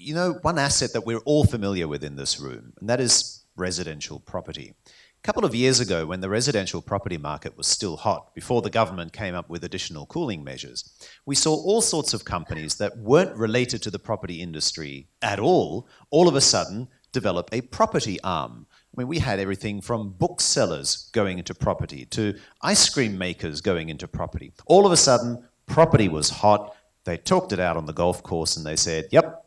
you know, one asset that we're all familiar with in this room, and that is residential property. A couple of years ago, when the residential property market was still hot, before the government came up with additional cooling measures, we saw all sorts of companies that weren't related to the property industry at all of a sudden develop a property arm. I mean, we had everything from booksellers going into property to ice cream makers going into property. All of a sudden, property was hot. They talked it out on the golf course and they said, yep,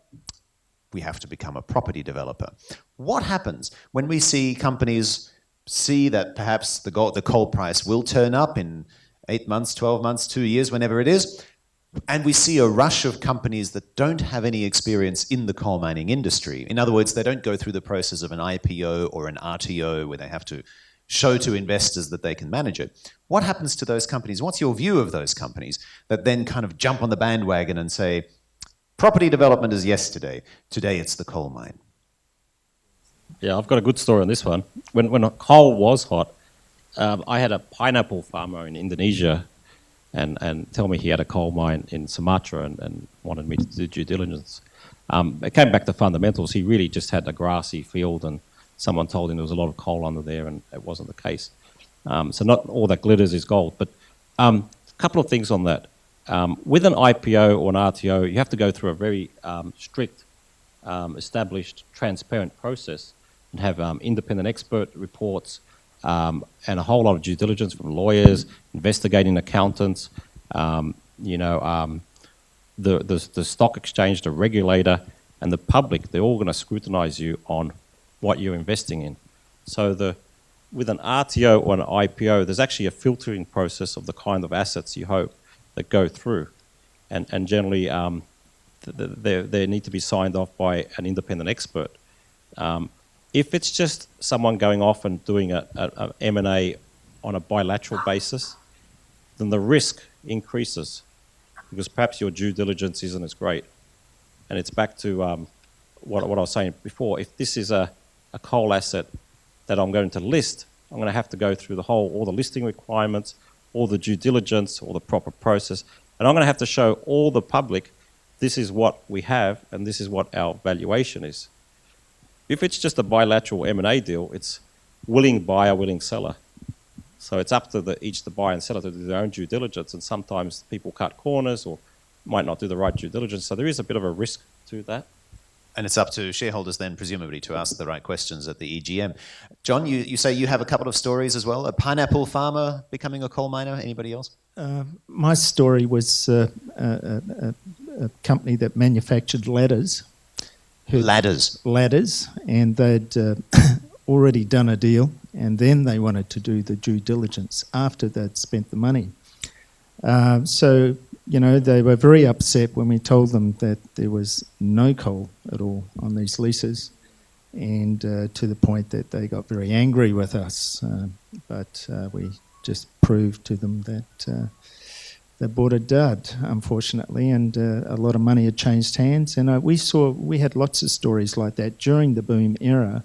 we have to become a property developer. What happens when we see companies see that perhaps the coal price will turn up in 8 months, 12 months, 2 years, whenever it is, and we see a rush of companies that don't have any experience in the coal mining industry? In other words, they don't go through the process of an IPO or an RTO where they have to show to investors that they can manage it. What happens to those companies? What's your view of those companies that then kind of jump on the bandwagon and say, property development is yesterday, today it's the coal mine? Yeah, I've got a good story on this one. When coal was hot, I had a pineapple farmer in Indonesia and tell me he had a coal mine in Sumatra and wanted me to do due diligence. It came back to fundamentals. He really just had a grassy field and someone told him there was a lot of coal under there and it wasn't the case. So not all that glitters is gold. But a couple of things on that. With an IPO or an RTO, you have to go through a very strict, established, transparent process and have independent expert reports and a whole lot of due diligence from lawyers, investigating accountants, the stock exchange, the regulator, and the public. They're all going to scrutinize you on what you're investing in. So with an RTO or an IPO, there's actually a filtering process of the kind of assets you hope that go through. And generally, they need to be signed off by an independent expert. If it's just someone going off and doing a M&A on a bilateral basis, then the risk increases because perhaps your due diligence isn't as great. And it's back to what I was saying before. If this is a coal asset that I'm going to list, I'm going to have to go through all the listing requirements, all the due diligence, all the proper process, and I'm going to have to show all the public this is what we have and this is what our valuation is. If it's just a bilateral M&A deal, it's willing buyer, willing seller. So it's up to each the buyer and seller to do their own due diligence, and sometimes people cut corners or might not do the right due diligence. So there is a bit of a risk to that. And it's up to shareholders then, presumably, to ask the right questions at the EGM. John, you say you have a couple of stories as well. A pineapple farmer becoming a coal miner. Anybody else? My story was a company that manufactured ladders. Ladders, and they'd already done a deal, and then they wanted to do the due diligence after they'd spent the money. So, they were very upset when we told them that there was no coal at all on these leases, and to the point that they got very angry with us. But we just proved to them that they bought a dud, unfortunately, and a lot of money had changed hands. And we had lots of stories like that during the boom era,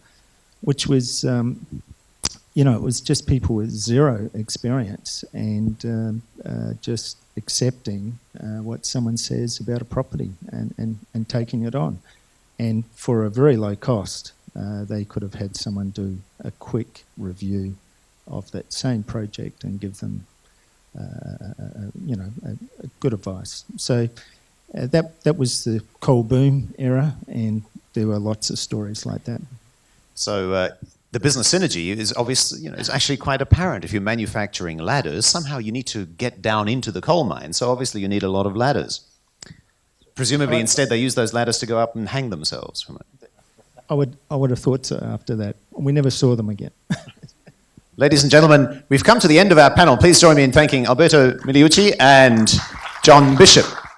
which was, it was just people with zero experience and just accepting what someone says about a property and taking it on. And for a very low cost, they could have had someone do a quick review of that same project and give them good advice. So that was the coal boom era, and there were lots of stories like that. So the business synergy is obviously, is actually quite apparent. If you're manufacturing ladders, somehow you need to get down into the coal mine. So obviously you need a lot of ladders. Presumably instead they use those ladders to go up and hang themselves from it. I would have thought so after that. We never saw them again. Ladies and gentlemen, we've come to the end of our panel. Please join me in thanking Alberto Miliucci and John Bishop.